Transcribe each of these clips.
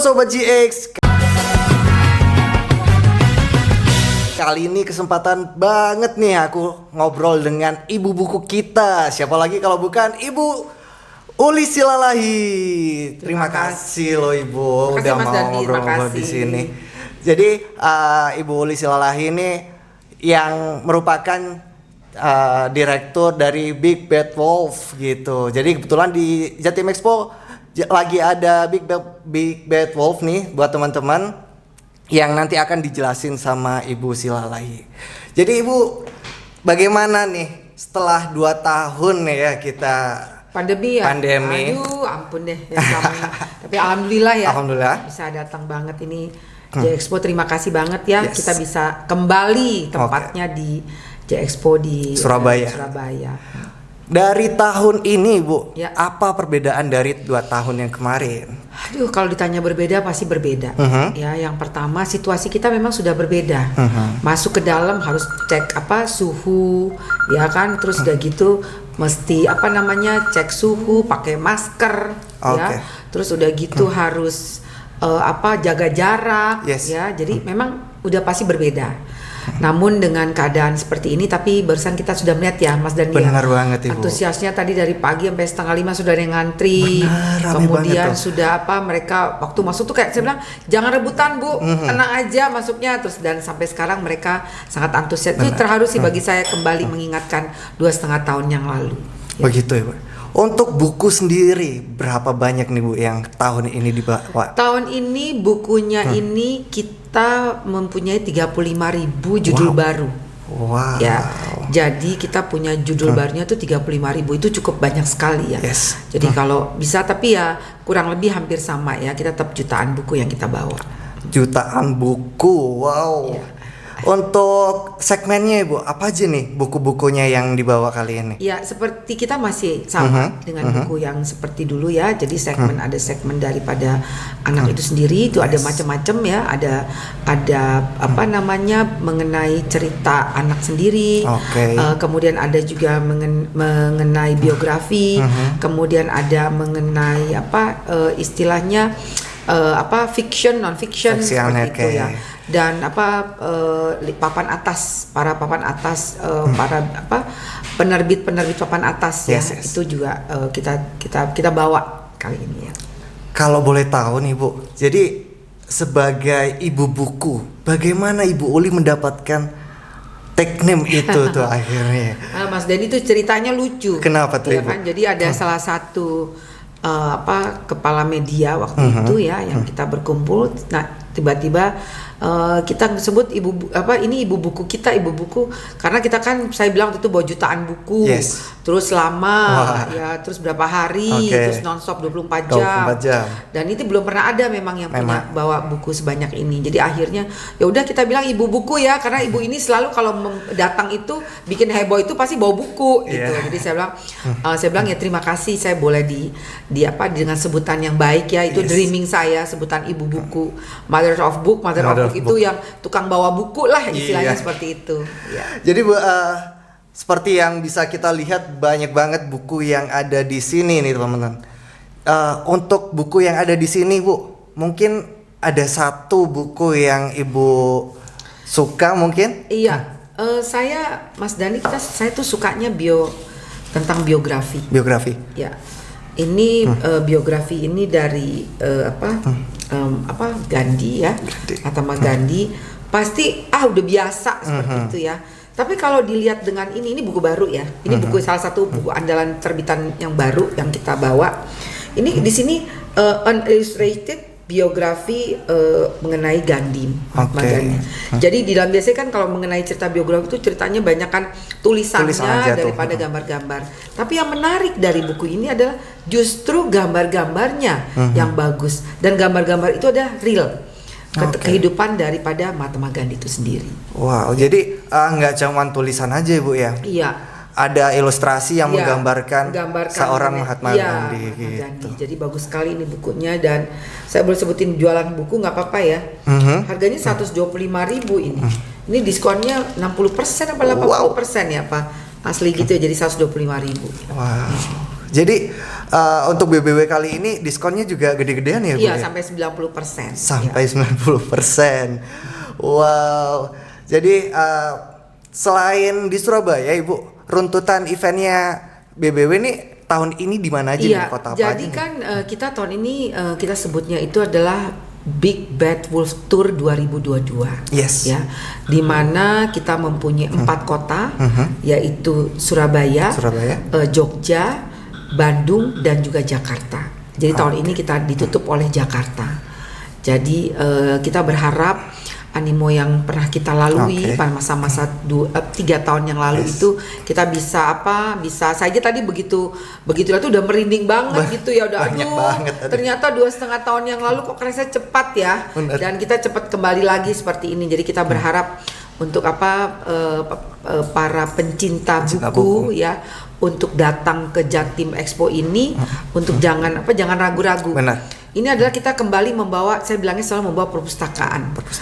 Sobat GX. Kali ini kesempatan banget nih aku ngobrol dengan ibu buku kita. Siapa lagi kalau bukan Ibu Uli Silalahi. Terima kasih loh Ibu udah mau ngobrol-ngobrol di sini. Jadi Ibu Uli Silalahi ini yang merupakan direktur dari Big Bad Wolf gitu. Jadi kebetulan di Jatim Expo lagi ada Big Bad Wolf nih buat teman-teman yang nanti akan dijelasin sama Ibu Silalahi. Jadi Ibu, bagaimana nih setelah 2 tahun ya kita pandemi ya? Pandemi. Aduh ampun deh ya, tapi alhamdulillah ya. Alhamdulillah. Bisa datang banget ini J-Expo, terima kasih banget ya. Yes. Kita bisa kembali tempatnya di J-Expo di Surabaya. Dari tahun ini Bu, ya. Apa perbedaan dari 2 tahun yang kemarin? Aduh, kalau ditanya berbeda pasti berbeda. Ya, yang pertama situasi kita memang sudah berbeda. Masuk ke dalam harus cek suhu, ya kan. Terus udah gitu mesti cek suhu, pakai masker, ya. Terus udah gitu harus jaga jarak, yes. Ya. Jadi memang udah pasti berbeda. Namun dengan keadaan seperti ini, tapi barusan kita sudah melihat ya Mas Dani. Benar banget Ibu. Antusiasnya tadi dari pagi sampai 4:30 sudah ada yang ngantri. Benar, kemudian sudah mereka waktu masuk tuh kayak saya bilang jangan rebutan Bu, tenang aja masuknya terus, dan sampai sekarang mereka sangat antusias. Itu terharu sih bagi saya kembali mengingatkan 2,5 tahun yang lalu. Ya. Begitu ya Bu. Untuk buku sendiri berapa banyak nih Bu yang tahun ini dibawa? Tahun ini bukunya ini kita mempunyai 35.000 judul baru. Wow. Ya. Jadi kita punya judul barunya tuh 35.000, itu cukup banyak sekali ya. Yes. Jadi kalau bisa, tapi ya kurang lebih hampir sama ya. Kita tetap jutaan buku yang kita bawa. Jutaan buku. Wow. Ya. Untuk segmennya Ibu, apa aja nih buku-bukunya yang dibawa kali ini? Ya, seperti kita masih sama dengan buku yang seperti dulu ya. Jadi ada segmen daripada anak itu sendiri, itu ada macam-macam ya. Ada mengenai cerita anak sendiri. Kemudian ada juga mengenai biografi. Kemudian ada mengenai istilahnya fiction, non-fiction seperti itu ya. Dan papan atas, para penerbit papan atas ya. Yes. Itu juga kita bawa kali ini ya. Kalau boleh tahu nih Bu, jadi sebagai ibu buku, bagaimana Ibu Uli mendapatkan tag name itu tuh akhirnya? Mas Dani itu ceritanya lucu. Kenapa tuh ya Ibu? Kan? Jadi ada salah satu kepala media waktu itu ya yang kita berkumpul. Nah tiba-tiba kita sebut ibu buku kita, ibu buku, karena kita kan saya bilang itu bawa jutaan buku. Yes. Terus lama ya, terus berapa hari, terus nonstop 24 jam. Dan itu belum pernah ada memang yang punya bawa buku sebanyak ini. Jadi akhirnya ya udah kita bilang ibu buku ya, karena ibu ini selalu kalau datang itu bikin heboh itu pasti bawa buku gitu. Jadi saya bilang ya terima kasih saya boleh dengan sebutan yang baik ya, itu dreaming saya, sebutan ibu buku, mother of book itu yang tukang bawa buku lah istilahnya. Seperti itu ya. Jadi Bu, seperti yang bisa kita lihat banyak banget buku yang ada di sini nih teman-teman. Untuk buku yang ada di sini Bu, mungkin ada satu buku yang Ibu suka mungkin? Iya, saya Mas Dani saya tuh sukanya tentang biografi. Biografi. Ya. Ini biografi ini dari Gandhi ya, Mahatma Gandhi. Pasti udah biasa seperti itu ya. Tapi kalau dilihat dengan ini buku baru ya. Ini buku salah satu buku andalan terbitan yang baru yang kita bawa. Ini di sini unillustrated biografi mengenai Gandhi, Mahatma Gandhi. Jadi di dalam biasanya kan kalau mengenai cerita biografi itu ceritanya banyak kan tulisannya daripada gambar-gambar. Tapi yang menarik dari buku ini adalah justru gambar-gambarnya yang bagus, dan gambar-gambar itu adalah real kehidupan daripada Mahatma Gandhi itu sendiri. Wow, jadi nggak cuma tulisan aja Bu ya? Iya. Ada ilustrasi yang menggambarkan seorang Mahatma Gandhi gitu. Jadi bagus sekali ini bukunya, dan saya boleh sebutin jualan buku nggak apa-apa ya. Harganya 125.000 ini. Ini diskonnya 60% apa 80% ya Pak? Asli gitu ya, jadi 125.000. Wow. Jadi untuk BBW kali ini diskonnya juga gede-gedean ya Bu? Iya, ya? sampai 90%. Sampai Ya. 90%. Wow. Jadi selain di Surabaya Ibu, runtutan eventnya BBW nih tahun ini di mana aja Iya, nih, kota apa jadi aja nih? kan kita tahun ini kita sebutnya itu adalah Big Bad Wolf Tour 2022. Yes. Ya, di mana kita mempunyai 4 kota, yaitu Surabaya, Jogja, Bandung, dan juga Jakarta. Jadi tahun ini kita ditutup oleh Jakarta. Jadi kita berharap animo yang pernah kita lalui pada masa-masa 3 tahun yang lalu itu kita bisa saja tadi begitu tuh udah merinding banget gitu ya, udah ternyata 2,5 tahun yang lalu kok kerasa cepat ya. Bener. Dan kita cepat kembali lagi seperti ini. Jadi kita berharap untuk para pencinta buku ya untuk datang ke Jatim Expo ini untuk jangan ragu-ragu. Benar. Ini adalah kita kembali membawa, saya bilangnya selalu membawa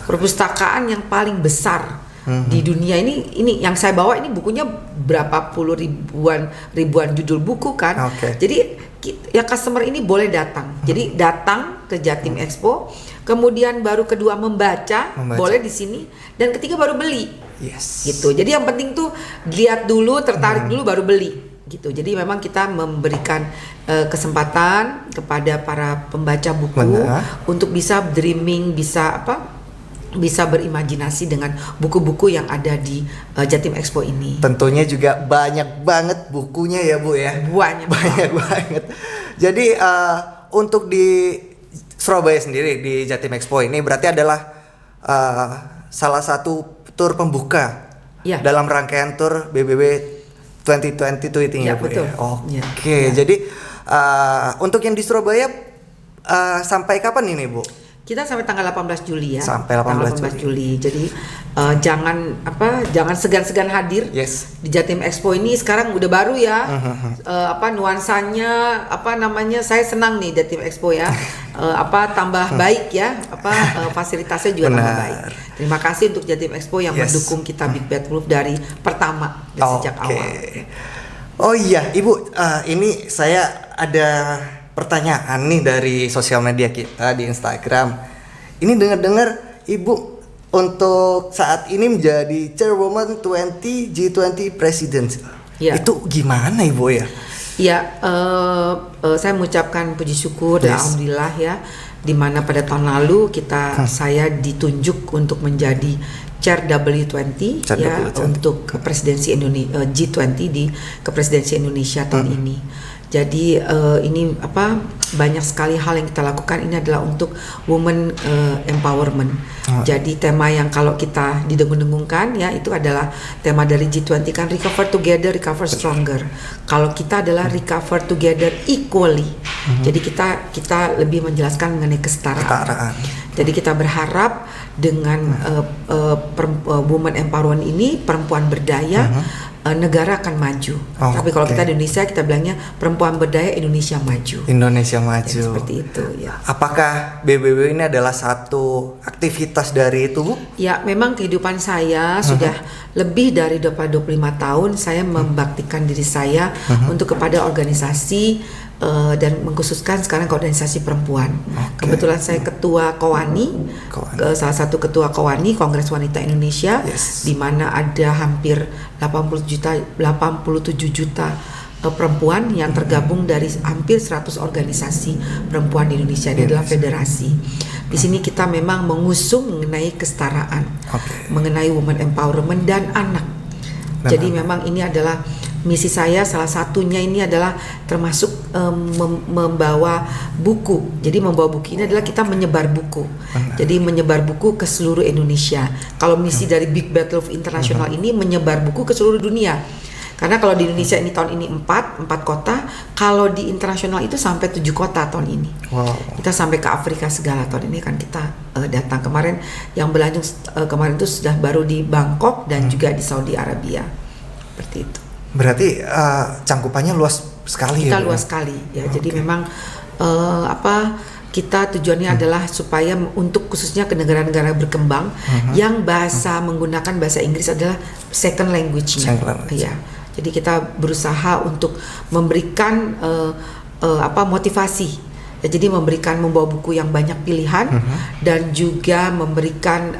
perpustakaan yang paling besar di dunia ini yang saya bawa ini bukunya berapa puluh ribuan judul buku kan. Jadi ya customer ini boleh datang. Jadi datang ke Jatim Expo, kemudian baru kedua membaca. Boleh di sini, dan ketiga baru beli. Yes. Gitu. Jadi yang penting tuh lihat dulu, tertarik dulu baru beli. Gitu. Jadi memang kita memberikan kesempatan kepada para pembaca buku untuk bisa dreaming, bisa berimajinasi dengan buku-buku yang ada di Jatim Expo ini. Tentunya juga banyak banget bukunya ya Bu ya. Banyak banget. Jadi untuk di Surabaya sendiri di Jatim Expo ini berarti adalah salah satu tur pembuka dalam rangkaian tur BBW 2022 itu ya Bu ya. Oke. Jadi untuk yang di Surabaya sampai kapan ini Bu? Kita sampai tanggal 18 Juli ya. Sampai 18 Juli. Jadi jangan segan-segan hadir. Yes. Di Jatim Expo ini sekarang udah baru ya. Nuansanya saya senang nih Jatim Expo ya. Tambah baik ya. Fasilitasnya juga tambah baik. Terima kasih untuk Jatim Expo yang mendukung kita Big Bad Wolf dari pertama sejak awal. Oh iya, Ibu, ini saya ada pertanyaan nih dari sosial media kita di Instagram. Ini dengar-dengar Ibu untuk saat ini menjadi Chairwoman G20 President. Ya. Itu gimana Ibu ya? Ya, saya mengucapkan puji syukur dan alhamdulillah ya, di mana pada tahun lalu saya ditunjuk untuk menjadi Chair W20 untuk presidensi G20 di kepresidensi Indonesia tahun ini. Jadi ini banyak sekali hal yang kita lakukan ini adalah untuk women empowerment. Jadi tema yang kalau kita didengung-dengungkan ya itu adalah tema dari G20 kan, recover together, recover stronger. Kalau kita adalah recover together equally. Jadi kita lebih menjelaskan mengenai kesetaraan. Jadi kita berharap dengan women empowerment ini, perempuan berdaya, negara akan maju. Tapi kalau kita di Indonesia kita bilangnya perempuan berdaya Indonesia maju. Indonesia maju. Ya, seperti itu ya. Apakah BBW ini adalah satu aktivitas dari itu Bu? Ya, memang kehidupan saya sudah lebih dari 25 tahun saya membaktikan diri saya untuk kepada organisasi dan mengkhususkan sekarang ke organisasi perempuan. Kebetulan saya ketua Kowani, salah satu ketua Kowani Kongres Wanita Indonesia, di mana ada hampir 87 juta perempuan yang tergabung dari hampir 100 organisasi perempuan di Indonesia. Ini adalah federasi. Di sini kita memang mengusung mengenai kesetaraan, mengenai women empowerment dan anak. Jadi memang ini adalah misi saya, salah satunya ini adalah termasuk membawa buku. Jadi membawa buku ini adalah kita menyebar buku. Jadi menyebar buku ke seluruh Indonesia. Kalau misi dari Big Bad Wolf International ini menyebar buku ke seluruh dunia. Karena kalau di Indonesia ini tahun ini 4 kota, kalau di internasional itu sampai 7 kota tahun ini. Kita sampai ke Afrika segala tahun ini kan kita datang. Kemarin yang berlanjut kemarin itu sudah baru di Bangkok dan juga di Saudi Arabia. Seperti itu. Berarti cangkupannya luas sekali kita ya? Luas sekali ya. Jadi memang kita tujuannya adalah supaya untuk khususnya ke negara-negara berkembang yang menggunakan bahasa Inggris adalah second language-nya. Ya. Jadi kita berusaha untuk memberikan motivasi. Ya, jadi membawa buku yang banyak pilihan dan juga memberikan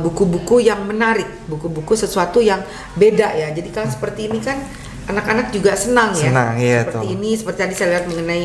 buku-buku yang menarik, buku-buku sesuatu yang beda ya. Jadi kalau seperti ini kan anak-anak juga senang ya. Iya, seperti tuh. ini, seperti tadi saya lihat mengenai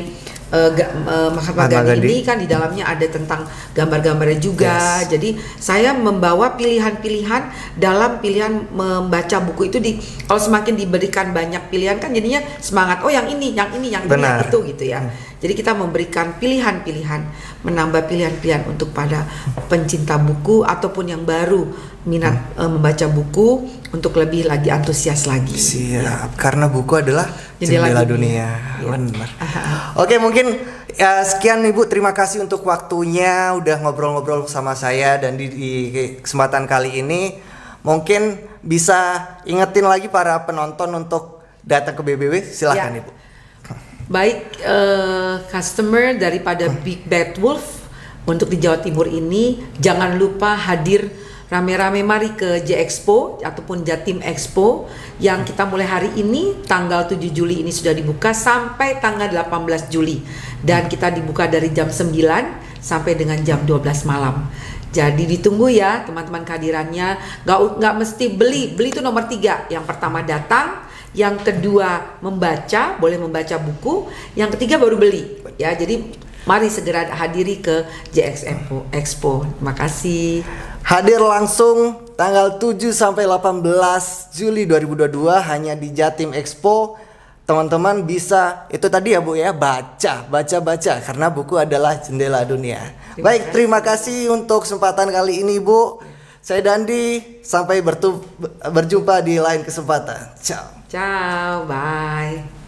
Mahatma Gandhi ini kan di dalamnya ada tentang gambar-gambarnya juga. Yes. Jadi saya membawa pilihan-pilihan dalam pilihan membaca buku itu kalau semakin diberikan banyak pilihan kan jadinya semangat. Oh yang ini, yang Benar. itu gitu ya. Jadi kita memberikan pilihan-pilihan, menambah pilihan-pilihan untuk pada pencinta buku ataupun yang baru minat membaca buku untuk lebih lagi antusias lagi. Siap, karena buku adalah jendela dunia. Ya. Benar. Oke, mungkin ya, sekian Ibu, terima kasih untuk waktunya udah ngobrol-ngobrol sama saya dan di kesempatan kali ini mungkin bisa ingetin lagi para penonton untuk datang ke BBW, silahkan Ya. Ibu. Baik customer daripada Big Bad Wolf untuk di Jawa Timur ini jangan lupa hadir rame-rame, mari ke J-Expo ataupun Jatim Expo yang kita mulai hari ini tanggal 7 Juli ini sudah dibuka sampai tanggal 18 Juli dan kita dibuka dari jam 9 sampai dengan jam 12 malam. Jadi ditunggu ya teman-teman kehadirannya. Nggak mesti beli itu nomor 3. Yang pertama datang, yang kedua membaca, boleh membaca buku, yang ketiga baru beli ya. Jadi mari segera hadiri ke JX Expo. Terima kasih. Hadir langsung tanggal 7 sampai 18 Juli 2022 hanya di Jatim Expo. Teman-teman bisa itu tadi ya Bu ya, baca karena buku adalah jendela dunia. Baik, terima kasih untuk kesempatan kali ini Bu. Saya Dandi, sampai berjumpa di lain kesempatan. Ciao. Ciao, bye.